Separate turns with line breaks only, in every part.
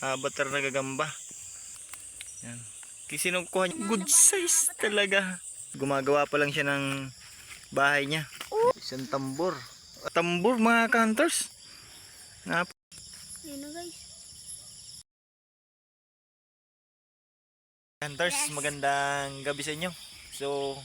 Avatar na gagamba. Yan. Kasi kinukuha niya. Good size talaga. Gumagawa pa lang siya ng bahay niya. Isang tambor. Tambor mga hunters.
Ayun na guys.
Hunters, magandang gabi sa inyo. So,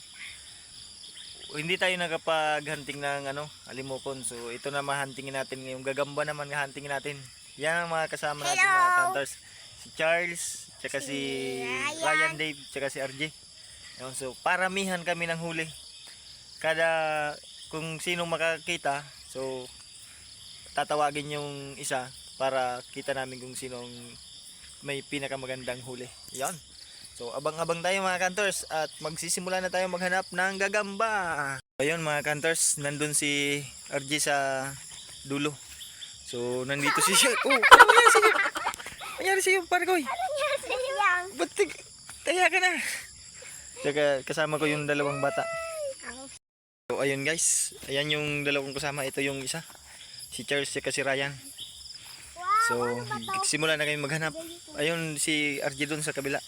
hindi tayo nakapag-hunting ng alimokon. So, ito na mahuntingin natin. Yung gagamba naman huntingin natin. Yan ang mga kasama natin mga hunters. Si Charles, tsaka si Ryan Dave, tsaka si RJ. Yun, so, paramihan kami ng huli. Kung sino makakita, so, tatawagin yung isa para kita namin kung sinong may pinakamagandang huli. Yan. So abang-abang tayo mga hunters at magsisimula na tayo maghanap ng gagamba. Ayun mga hunters, nandun si RJ sa dulo. So nandito si Sher. Oh, ano nangyari sa'yo? Ano nangyari sa'yo, Pargoy?
Ano nangyari sa'yo?
Ba't taya ka na? Tsaka kasama ko yung dalawang bata. So ayun guys, ayan yung dalawang kasama. Ito yung isa, si Charles at si Ryan. So simula na kami maghanap. Ayun si RJ dun sa kabila.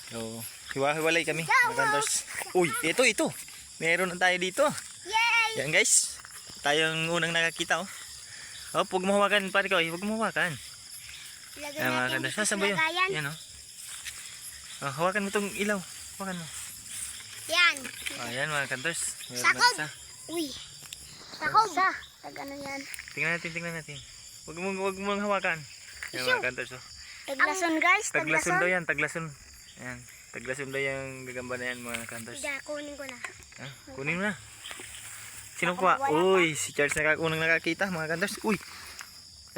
So, hiwa-hiwalay kami mga hunters. Uy, ito. Meron na tayo dito.
Yay!
Yan guys. Tayong unang nakakita oh. Oh, huwag mo hawakan pare ko, huwag mo hawakan. Yan mga hunters. Nasaan ba yun? Yan oh. Oh, hawakan mo itong ilaw. Hawakan mo.
Yan.
Oh, yan mga hunters.
Sakog! Uy. Sakog! Tag ano yan?
Tingnan natin. Huwag mo hawakan. Yan mga hunters oh.
Taglason guys,
Taglason daw yan, taglason. Ayan, taglason daw yung gagamba na yan mga hunters.
Kunin ko na.
Ah, kunin mo na. Sino kuha? Uy, si Charles unang nakakita mga hunters. Uy,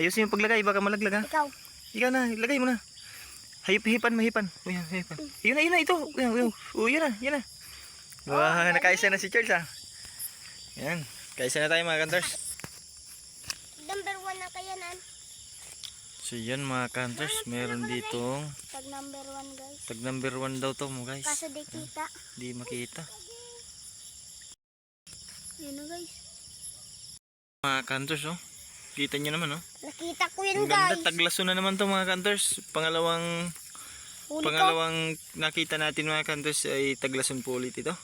ayusin yung paglagay, baka malaglag ha. Ikaw na, ilagay mo na. Hipan. Uy, hipan. Yun na, ito. Uy, yan na. Wah, nakaisa na si Charles ha. Yan, kaisa na tayo mga hunters.
Number 1 na kaya nan.
So yan mga hunters, meron ditong
Tag number 1 guys.
tag number 1 daw to mo guys.
Kaso di kita.
Di makita.
Yun na guys.
Mga hunters oh. Kita nyo naman oh.
Nakita ko yun
Ang ganda,
guys.
taglaso na naman to mga hunters. Pangalawang nakita natin mga hunters ay taglason po ulit ito.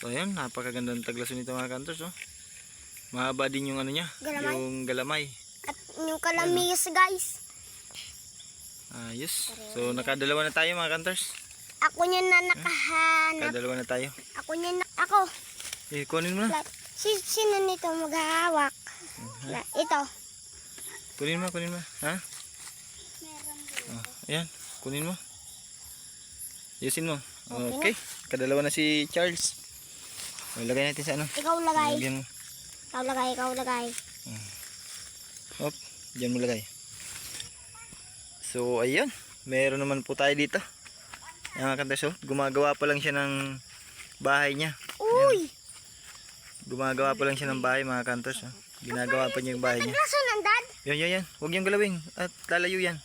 So ayan, napakaganda ng taglason nito mga hunters oh. Mahaba din yung niya,
Galamay?
yung galamay.
At yung kalamis guys.
Ayos. So nakadalawa na tayo mga hunters.
Ako yun na nakahanap.
Nakadalawa na tayo.
Ako yun na. Ako.
Kunin mo na.
Sino nito maghahawak? Ito.
Kunin mo. Ha? Ayan, kunin mo. Ayusin mo. Okay. Kadalawa na si Charles. Lagay natin sa ano.
Ikaw lagay.
Lagyan mo.
Ikaw lagay.
Hop, diyan mo lagay. So, ayun. Meron naman po tayo dito. Ayan mga hunters, gumagawa pa lang siya ng bahay niya.
Uy!
Ayan. Gumagawa pa lang siya ng bahay mga hunters. Ginagawa pa niya yung bahay niya.
Taglason nandad?
Yan. Huwag niyang galawin. At lalayo yan.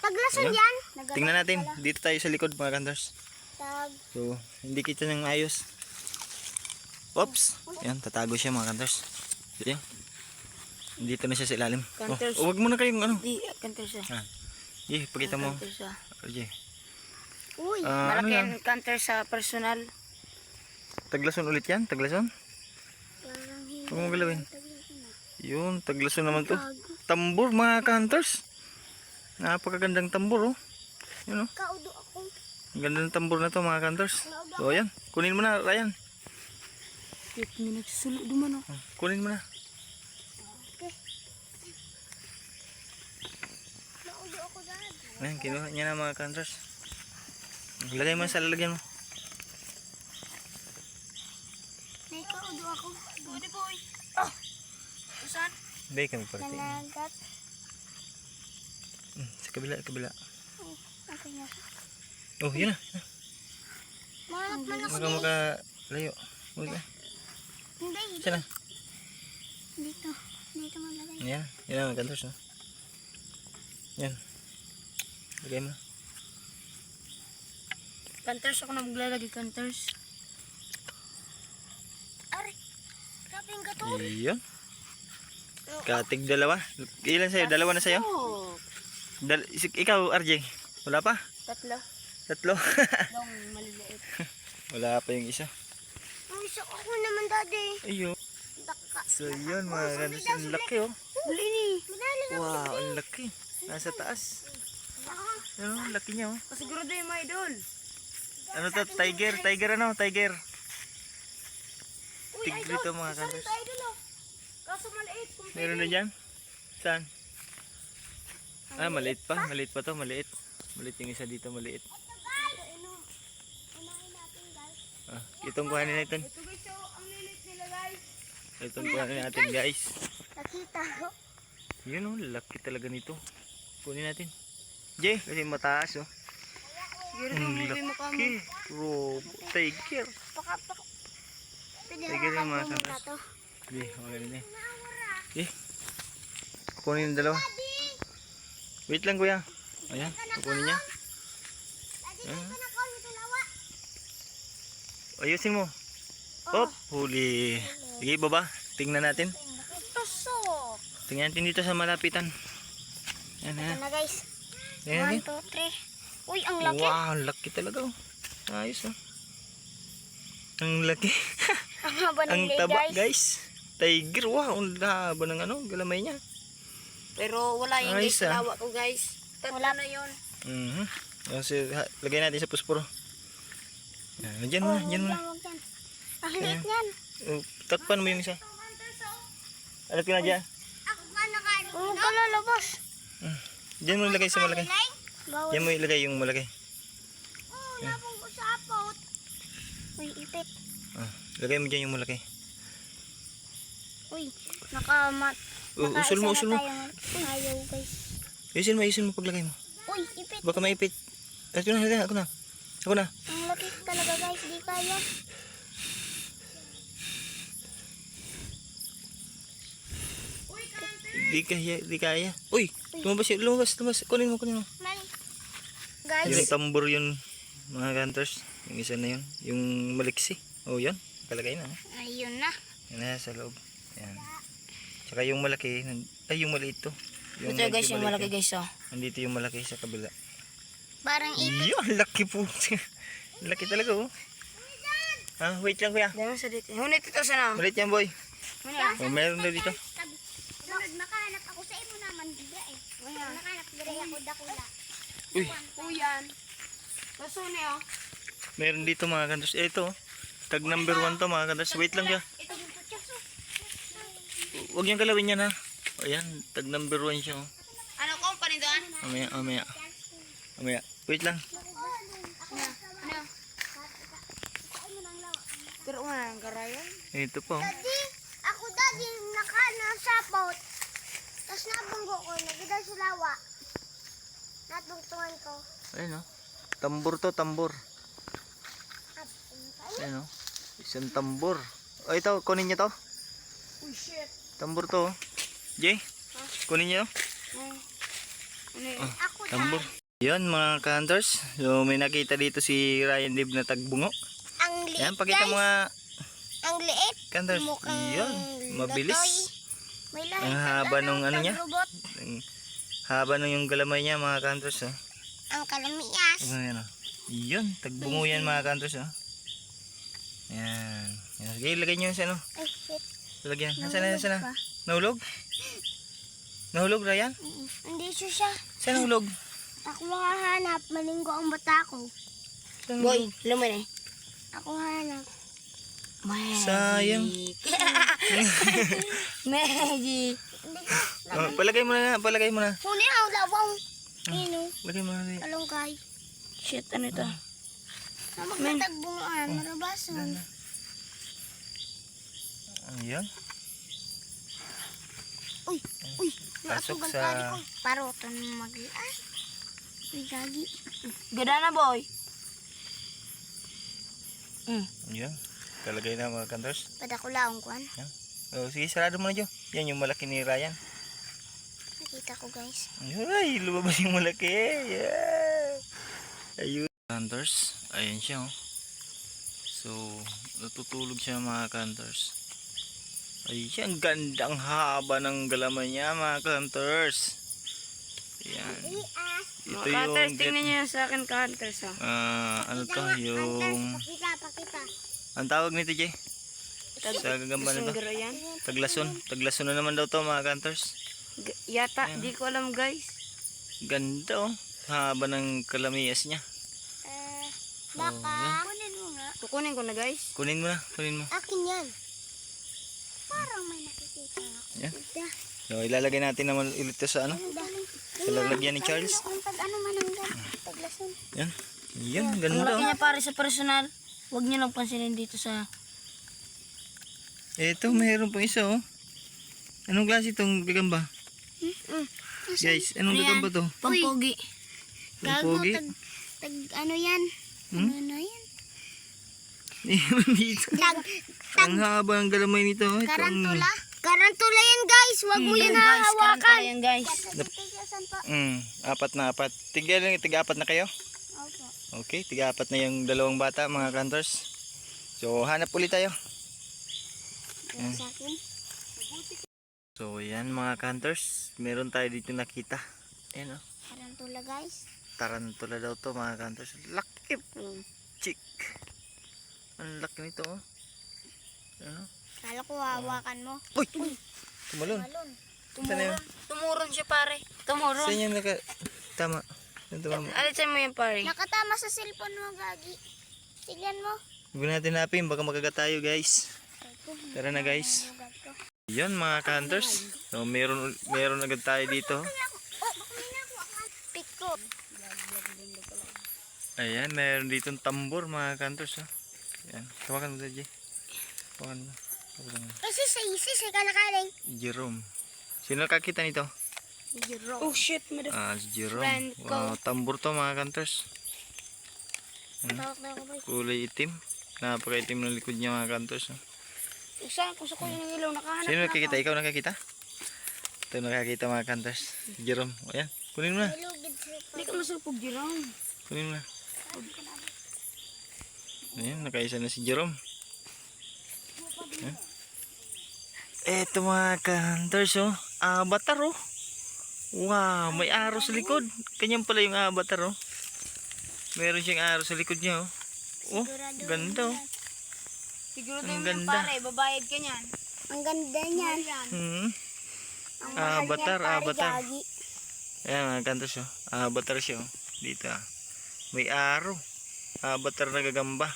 Taglason
Ayan.
yan?
Tingnan natin. Dito tayo sa likod mga hunters.
Tag.
So, hindi kita ng ayos. Oops. Ayan, tatago siya mga hunters. Ayan. Dito na siya sa ilalim. Huwag mo na kayong
Di, kanter siya.
Pakita mo.
Kanter siya.
Okay.
Uy!
Malaki ang kanter sa personal.
Taglason ulit yan? Taglason?
Parang hindi.
Huwag mo galawin. Yun, taglason naman to. Tambor mga hunters. Napakagandang tambor oh. Yun oh.
Kaudo ako.
Ang ganda ng tambor na to mga hunters. So ayan, kunin mo na Ryan.
May nagsusulo duman oh.
Kunin mo na.
Naudo ako dad.
Ayan, kinuha niya na mga hunters. Lagay mo sa lalagyan mo.
May kaudo ako.
Budi boy. Usan?
Bay kami parte.
Nanagat.
Sa kabila.
Okay na.
Oh, yun na.
Manap man ako.
Makalayo. Huwag na.
Hindi.
Siya na.
Dito maglagay.
Yan na mga hunters. Yan. Lagay mo na.
Kanters ako na maglalagay kanters.
Ari. Grabe yung gato.
Iyon. Katig dalawa. Ilan sa'yo? Dalawa na sa'yo?
Oh.
Ikaw, RJ, wala pa?
Tatlo.
Tatlo?
Long maliliit.
Wala pa yung isa.
Ang isa ako naman, daddy.
Ayun.
Daka.
So yun mga kantos, ang laki oh.
Huli ni.
Madali na.
Wow, ang laki. Nasa taas. Ano, ang laki niya oh.
Kasigurado yung mga idol.
Ano to, tiger? Tiger ano? Tiger.
Uy,
Tigre to mga kantos.
idol oh. Kaso maliit.
Meron na dyan? Saan? Ah, maliit pa. Maliit pa to, maliit. Maliit yung isa dito, maliit. Ah, itong kuhanin natin.
Ito guys, so, ang lilit nila guys.
Itong kuhanin natin guys.
Nakita ko.
Yun oh, laki talaga nito. Kunin natin. Jay, kasi mataas oh.
Siguro daw may mukha mo.
Laki. Robo, tiger.
Pwede
Tiger yung mga
mo na
kantos.
to.
Hindi, magaling na eh. Kukunin yung dalawa. Wait lang kuya. Ayan, kukunin niya. Ayan. Ayusin mo. Hop, huli. Sige, baba. Tingnan natin.
Tusok.
Tingnan natin dito sa malapitan. Ayan,
Ito
ayan.
na guys.
Ayan,
1, 2, 3. Uy, ang laki.
Wow, ang laki talaga oh. Ayos oh. Ang laki.
Ang haba ng
Ang
leg
taba
guys.
guys. Tiger, wow. Ang haba ng ano, galamay niya.
Pero wala yung guys
Ayos,
sa
ah.
lawa ko guys. Wala na yun.
Kasi, lagay natin sa pusporo. Yan, dyan muna, dyan muna.
Huwag yan. Ang liit yan.
Oh, takpan mo yung isa. Alat ko na dyan.
Huwag ka lalabas.
Dyan mo ilagay sa malaki.
Bawal.
Dyan mo ilagay yung malaki.
Napong usapot. Uy, ipit.
Ah, lagay mo dyan yung malaki.
Uy, nakamat.
Usul mo, usul mo.
Ayaw guys.
Ayusin mo paglagay mo.
Uy, ipit.
Baka maipit. Ako na, halika, ako na. Ako na.
Ang laki talaga guys, di kaya.
Di kaya. Uy, lumabas yun, lumabas. Kunin mo.
Mali. Guys,
Yung tambor yun, mga hunters. Yung isa na yun. Yung maliksi. Oh, yun. Kalagay na.
ayun na.
Yan na, sa loob. Yan. Tsaka yung malaki, ay yung maliit to.
Ito guys yung malaki guys oh.
Nandito yung malaki sa kabila.
Parang ipit.
Yun, laki po. Laki talaga oh. Ah, wait lang kuya.
Dami sa dito. Hunit ito sana.
Maliit yan boy.
Hunit.
Oh, meron daw dito.
Sunod, makahanap ako sa imo naman, diga eh. Makahanap dire ako dakula.
Uy,
Uyan. Kasuni oh.
meron dito mga kantos. Ito, tag number 1 to mga kantos. Wait lang kuya.
Ito yung tutyaso.
Huwag niyang galawin yan ha. Ayan, tag number 1 siya oh.
Ano company doon?
Mamaya. Wait lang.
Ano? Pero nga ang karayan.
Ito po.
Ako daddy, nakanasapot. Tapos nabunggo ko, nagidal sa lawa. Natungtungan ko.
Ayun oh. Tambor to, tambor. Ayun oh. Isang tambor. Oh, ito, kunin niyo to.
Oh shit.
Tambor to oh. Jay, kunin niyo.
Ako
Tambor. Yan mga ka-hunters. So may nakita dito si Ryan Dib na tagbungo.
ang liit
Yan, pakita
guys.
mo nga
Ang liit.
ka-hunters.
Mukhang
Yan, mabilis.
latoy. May lahi.
Ang haba nung ano niya.
Robot.
Ang haba nung yung galamay niya mga ka-hunters oh.
Ang kalamias.
Ayan oh. Yun, tagbungo yan mga ka-hunters oh. Yan. Yan. Sige, ilagay niyo sa ano.
Ay, shit.
Lagyan.
Nahulog
Nasaan na?
pa.
Nahulog? Nahulog Ryan?
Hindi siya.
Saan nahulog?
Ako hahanap. Malinggo ang bata ko.
Saan
Boy,
nahulog?
alam mo na eh.
Ako hanap.
Sayang.
Magic.
Hindi ko.
Oh, palagay mo na, palagay mo na.
Huni ang lawang. Ino.
Lagay mo na. Ryan.
Alongkay.
Shit, ano ito?
Magkatagbungan. Marabasan.
Ayan.
Uy. Uy.
Pasok
Naatugan
sa-
tali ko. Paroton mag-ay. Uy, gagi.
Ganda na boy.
Ayan. Talagay na mga hunters.
Padakulaong kwan.
Oh, sige, sarado mo na dyan. Yan yung malaki ni Ryan.
Nakita ko guys.
Ay, lumabas yung malaki. Yeah. Ayun. Hunters, ayan siya oh. So, natutulog siya mga hunters. Ay, ang ganda, ang haba ng galamay niya mga hunters. Yan.
Ias.
Ito
Mga hunters,
yung
tingnan nyo yung sa akin ka hunters oh.
ano to,
Hunters,
yung
pakita.
ang tawag nito, Jay? Sa gagamba na to.
Kasing yan.
Taglason na naman daw to, mga hunters.
Yata,
Ayan.
di ko alam guys.
Ganda oh. Haba ng kalamiyas niya.
Baka.
yan.
Kunin mo nga.
Kukunin ko na guys.
Kunin mo na, kunin mo.
Akin yan. Parang may nakikita ako.
Yan. So, ilalagay natin naman ulit to sa ano? Sa lalagyan ni Charles.
Kung pag ano man ang taglason.
Yan. Yan,
Ang
ganda
laki
oh.
niya pare sa personal. Huwag niyo lang pansinin dito sa...
Ito, mayroon pang isa oh. Anong klase itong gagamba? Guys, anong
Ano yan?
gagamba to?
Pampogi.
Gago,
Pogi.
tag ano yan?
Hmm?
Ano yan?
Mayroon dito. Ang haba ng galamay nito. Ito ang...
Tarantula? Tarantula yan guys, wag mo yan
Guys,
hahawakan.
karantala yan guys.
Tigasan pa.
Apat na apat. Tiga-apat na kayo?
Opo.
Okay, tiga-apat na yung dalawang bata, mga hunters. So, hanap ulit tayo.
Yan sa akin.
So, yan mga hunters. Meron tayo dito nakita. Ayan oh.
Tarantula guys.
Tarantula daw to, mga hunters. Laki po. Chick. Ang laki nito oh. Ano?
Kala ko hawakan mo.
Uy! Tumalon.
Malon.
Saan na yun?
Tumuron siya pare. Tumuron.
Saan yung naka... Tama. Saan tumama?
Alisan mo yan pare.
Nakatama sa cellphone mo, Gagi. Tignan mo.
Huwag natin hanapin. Baka magagat tayo, guys. Tara na, guys. Yan mga hunters. So, meron agad tayo dito.
Oh, baka may nakuha ka. Pick ko.
Ayan, meron dito tambor, mga hunters. Oh. Ayan. Tawakan mo na, Jay. Tawakan mo. Tawakan mo.
Kasi sa isis, ay kalakaling.
Jerome. Sino nakakita nito?
Oh shit,
Si Jerome.
Friend ko.
Wow, tambor to, mga hunters.
Tawag na ako, boy.
Kulay itim. Napaka-itim ng likod niya, mga hunters. Oh.
Saan ko sa kuya ng ilaw nakahanap
Sino
na
nakakita?
ako.
Ikaw nakakita? Ito nakakita, mga hunters. Si Jerome. O yan. Kunin mo na.
Ilugid sa
Hindi ka masulpog Jerome.
Kunin mo na. Ayan, nakaisa na si Jerome. Ayan. Eto mga ka-hunters oh. Avatar oh. Wow, may araw sa likod. Ganyan pala yung avatar oh. Meron siyang araw sa likod niya oh. Oh, ganda oh.
Siguro
Ang
din yung
ganda.
pare, babayad ka niyan.
Ang ganda niyan.
Hmm.
Ang mahal
Avatar,
niyan, pare,
avatar.
Gagi.
Ayan mga ka-hunters oh. Avatar siya oh. Dito ah. May araw. Avatar na gagamba.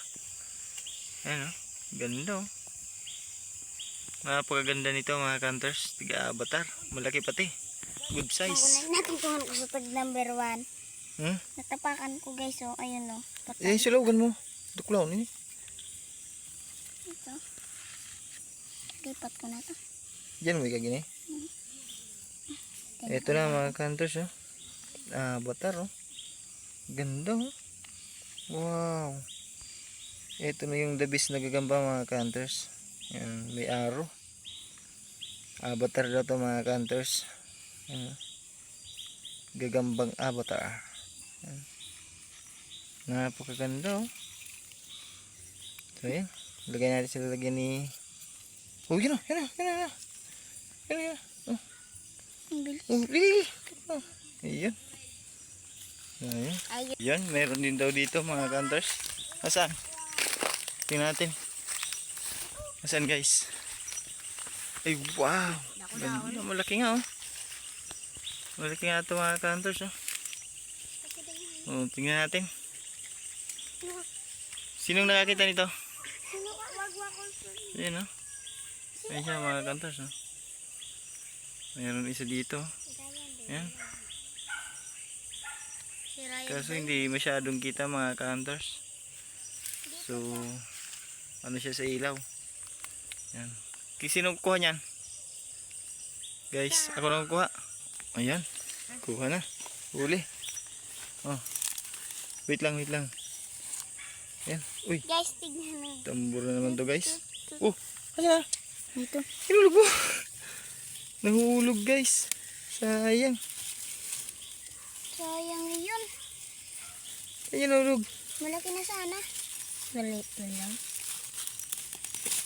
Ayan oh. Ganda oh. Napakaganda nito mga hunters. Tiga-avatar. Malaki pati. Good size.
Kunin natin kung ano ko sa tag number 1.
Hmm?
Natapakan ko guys, oh. Ayun, oh.
Eh, sulugan mo. Duklaw ni.
Ito. Lipat ko na to.
Diyan mo ikagini. Ito na mga hunters oh. Avatar oh. Ganda oh. Wow. Ito na yung the best na gagamba mga hunters. Yan, may araw. Avatar daw to mga hunters. Yan. Gagambang avatar. Yan. Napakaganda oh. So yan. Lagay natin sa lalagyan ni... Oh, yun oh. Yan oh. Yan oh. Yan oh. Yan oh.
Ang bilis.
Oh, lili. Oh. Ayan. Ayan.
Ayun.
Yan, meron din daw dito mga hunters. Nasaan? Tingnan natin. Nasaan guys? Ay wow. Ganda, malaki nga oh. Malaki nga ito mga hunters oh. Oh, tingnan natin. Sinong nakakita nito?
Sino ka? Wag ko.
Ayan oh. Ayan siya mga hunters oh. Mayroon isa dito. Ayan.
Si Ryan.
Kaso hindi masyadong kita mga hunters. So, ano siya sa ilaw. Yan. Sino kuha niyan? Guys, ako lang kuha. Ayan. Kuha na. Huli. Oh. Wait lang, wait lang. Ayan. Uy,
Guys, tignan mo.
tambor na naman to guys. Oh, ayan.
Dito.
Hinulog mo. Nahulog guys. Sayang.
Sayang yun.
Ayan, nahulog.
Malaki na sana. Maliit na lang.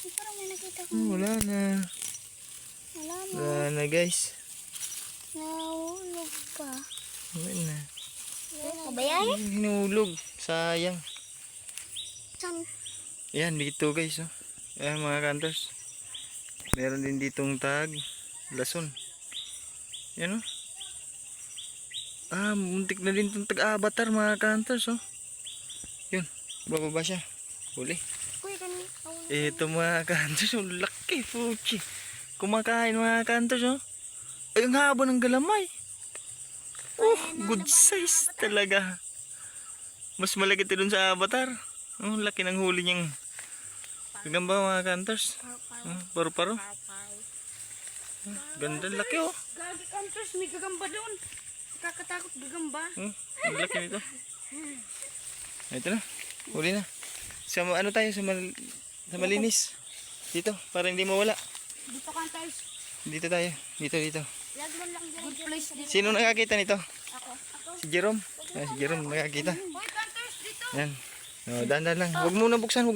Parang may nakita ko.
Wala na.
Wala mo.
Wala na guys.
Nahulog pa.
Ayun na.
Kabayaya?
Hinulog. Sayang.
San?
Ayan, dito guys. Oh. Ayan mga kantors. Meron din ditong tag. Lason. Yan oh. Muntik na din itong tag-avatar mga kantors. Oh. Yun. Bababa siya. Huli.
Kuya, kanina.
Ito mga kantors. Ang laki. Puchi. Kumakain mga kantors. Oh. Ay, ang haba ng galamay. Oh, good size talaga. Mas malaki ito dun sa avatar. Oh, laki ng huli niyang gagamba mga kantors. Paru-paro. Ganda, laki oh.
Gagi Kantors, may gagamba doon. Nakakatakot gagamba.
Ang laki nito. Ito na. Huli na. Sa ano tayo sa malinis. Dito para hindi mawala.
Dito Kantors.
Dito tayo. Dito.
Lagman lang dyan. Good place dito.
Sino nakakita nito?
Ako.
Si Jerome. Si Jerome nakakita.
Hoy Kantors, dito.
Yan. Oh, dahan-dahan lang. Huwag muna buksan.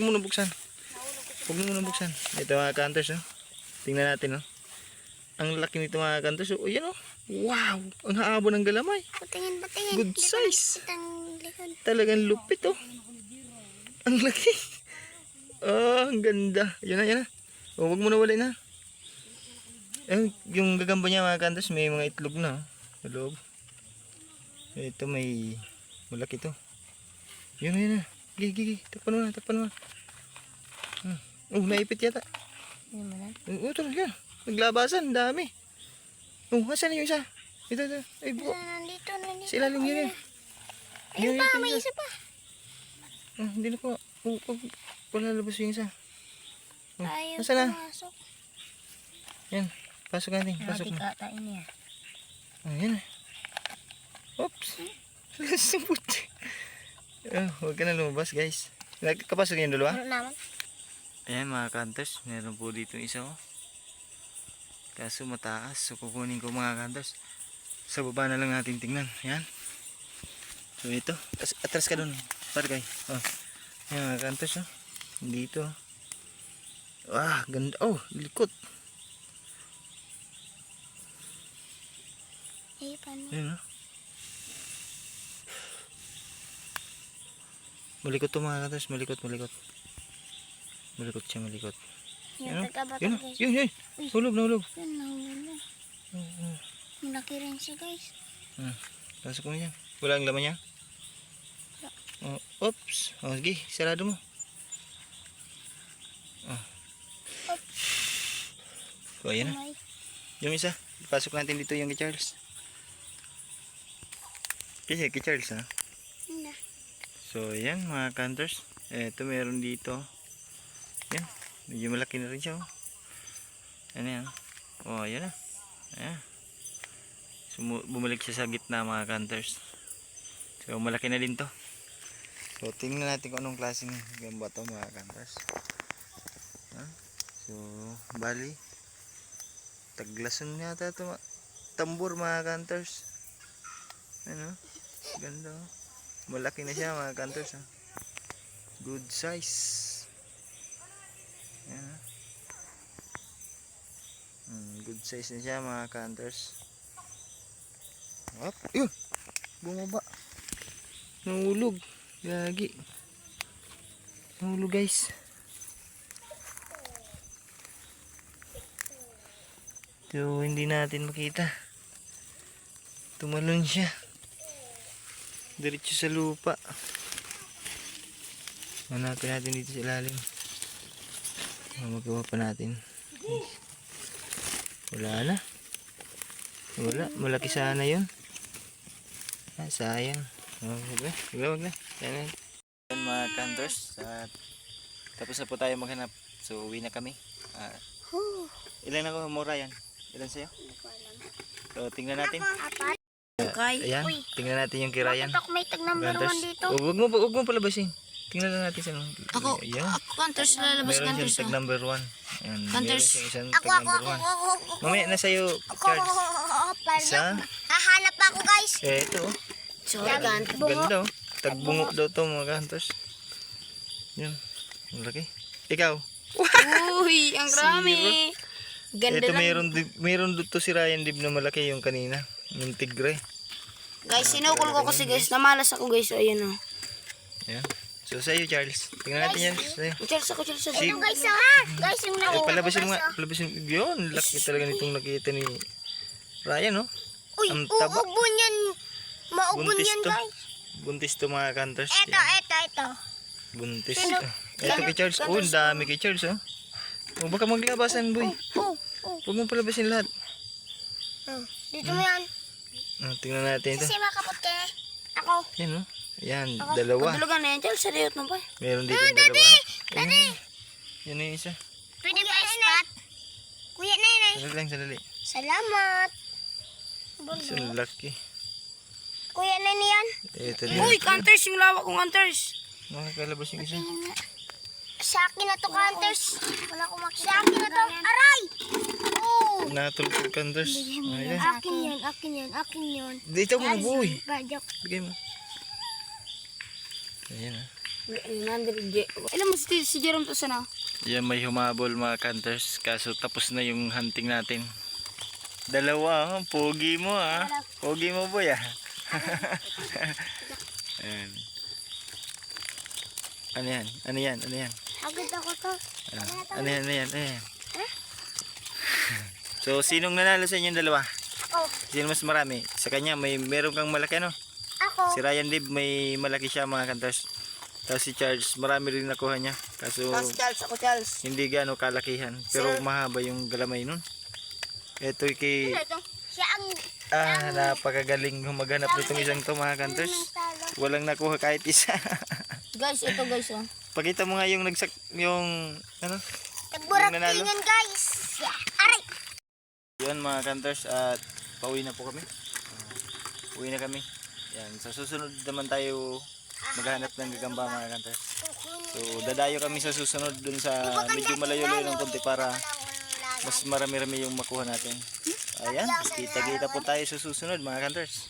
Ito mga kantors oh. Tingnan natin oh. Ang laki nito mga kantors oh. Yan oh. Wow. Ang haba ng galamay.
Patingin.
Good size.
Kitang likod.
Talagang lupit oh. Ang laki. Oh, ang ganda. Yan na. Oh, huwag mo na wala na. Yung gagamba niya mga kantors may mga itlog na oh. Sa loob. Ito may malaki to. Yun na. Gigi. Takpan mo na. Oh, naipit yata.
Ano mo na?
Ito na yan. Naglabasan, dami. Oh, asan na yung isa? Ito. Ay, buko.
Nandito.
Sa ilalim yun.
Ayun pa, may isa pa.
Hindi na po. Wala labas yung isa.
Ayaw
Nasaan na?
pumasok.
Yan. Pasok natin. Pasok na.
Katain niya.
Yan na. Oops. Lasang puti. Huwag ka na lumabas guys. Kapasok yung dalawa?
Ano naman?
Ayan mga kantors. Meron po dito isa oh. Kaso mataas. So kukunin ko mga kantors. Sa baba na lang natin tingnan. Ayan. So ito. Atras ka dun. Pargay. Oh. Ayan mga kantors oh. Dito. Ganda. Oh, likot.
Paano?
Ayan oh. Malikot to mga kantors. Malikot siya.
Yung tagabato
Yun.
guys.
Yun. Hulog.
Yun, nahuli. Malaki rin siya guys.
Pasok mo yan. Wala ang laman niya? Oops. Sige. Sarado mo. Ayan na. Yung isa. Pasok natin dito yung kay Charles. Kay Charles ha.
Hindi.
So ayan mga kantors. Ito meron dito. Yan. Medyo malaki na rin siya oh. Ano yan? Ayan na. Ayan. So, bumalik siya sa gitna mga kantors. So malaki na din to. So tingnan natin kung anong klaseng gamba to mga kantors. So bali taglason yata to. Tambor mga kantors. Ano? Ganda oh. Malaki na siya mga kantors ha. Good size. Yan. Good size na siya mga kantors. Yun. Bumaba. Nahulog. Gagi. Nahulog guys. So hindi natin makita. Tumalon siya. Diretso sa lupa. Hanapin natin dito sa ilalim. Magawa pa natin. Wala na. Malaki sana yun. Sayang. Wag na. Yan mga kantors. Tapos na po tayo maghanap. So uwi na kami. Ilan ako mura yan? Ilan sa'yo? So tingnan natin. Ayan. Tingnan natin yung kirayan.
Ako may tag number 1 dito.
Huwag mo palabasin. Tingnan lang natin sa
Ako Kantors, lalabas
meron
Kantors.
siyang tag number 1. Ayan,
Kantors.
meron siyang isang tag number 1. Mamaya na sa'yo, Charles. Isa.
Hahanap pa ako guys.
Ito.
Sorry Kantors.
Ganda oh. Tagbungo daw to mga Kantors. Yan. Ang laki. Ikaw.
Uy, ang rami. Ganda
Ito
lang.
meron dito si Ryan Dib na malaki yung kanina. Yung tigre.
Guys, sinukol ko kasi guys. Namalas ako guys. So, ayun o.
Ayan. So sa'yo Charles. Tingnan natin yan. Sa'yo.
Charles ako, Charles ako.
Si-
Ito guys, ha? Guys, yung
Eh,
nakita ko
palabasin mo
guys,
nga. Palabasin mo. Yun. Laki talaga nitong nakita ni Ryan, no?
Uy,
Ang taba.
uubon yan. Maubon
Buntis
yan
to.
guys.
Buntis to mga kanters.
Ito,
Yan.
ito.
Buntis.
Sino?
Ito kay Charles. Oh, ang dami kay Charles, oh. Oh, baka maglabasan, boy.
Oh,
Huwag mo palabasin lahat.
dito mo yan.
Oh, tingnan natin ito.
Kasi makapot ka. Ako.
Yan, oh. Yan, dalawa.
Kadulugan na yan, Charles. Sariyot mo ba?
Meron dito yung dalawa.
Daddy.
Yan yung isa.
Pwede ba spot? Kuya Nenay.
Sandali lang, sandali.
Salamat.
Isa laki.
Kuya Nenay yan.
Ito din.
Uy, Hunters. Yung lawak kong Hunters.
Nakakalabas yung isa.
Sa akin na to, Hunters. Wala akong makita. Sa akin na to. Aray! Oh!
Natulog yung kanters. Ayan.
Akin yan, akin yan, akin yan.
Dito mo na, boy.
Bajok.
Bigay mo. Ayan, ah.
Ilan mo si Jerome to sana?
Yan, may humabol mga kanters. Kaso tapos na yung hunting natin. Dalawa, oh. Pogi mo, ah. Pogi mo, boy, ah. Ayan. Ano yan? Ano yan? Ano yan?
Agad ako to.
Ano yan? Ano yan? Ano yan? So, sinong nanalo sa inyong dalawa?
Ako.
Sino mas marami? Sa kanya, meron kang malaki, ano?
Ako.
Si Ryan Dib, may malaki siya mga kanters. Tapos si Charles, marami rin nakuha niya. Kaso,
Charles, ako Charles.
hindi gaano kalakihan. Pero mahaba yung galamay nun. Ito kay...
Siya ang
napakagaling maghanap nitong isang to mga kanters.
talo.
Walang nakuha kahit isa.
Guys, ito guys oh.
Pakita mo nga yung yung ano?
Nagburak
Yung nanalo.
tingin guys. Aray!
Yun mga kanters at pauwi na po kami. Uwi na kami. Yan, sa susunod naman tayo maghanap ng gagamba mga kanters. So dadayo kami sa susunod dun sa medyo malayo-layo ng konti para mas marami-rami yung makuha natin. Ayan, kita-kita po tayo sa susunod mga kanters.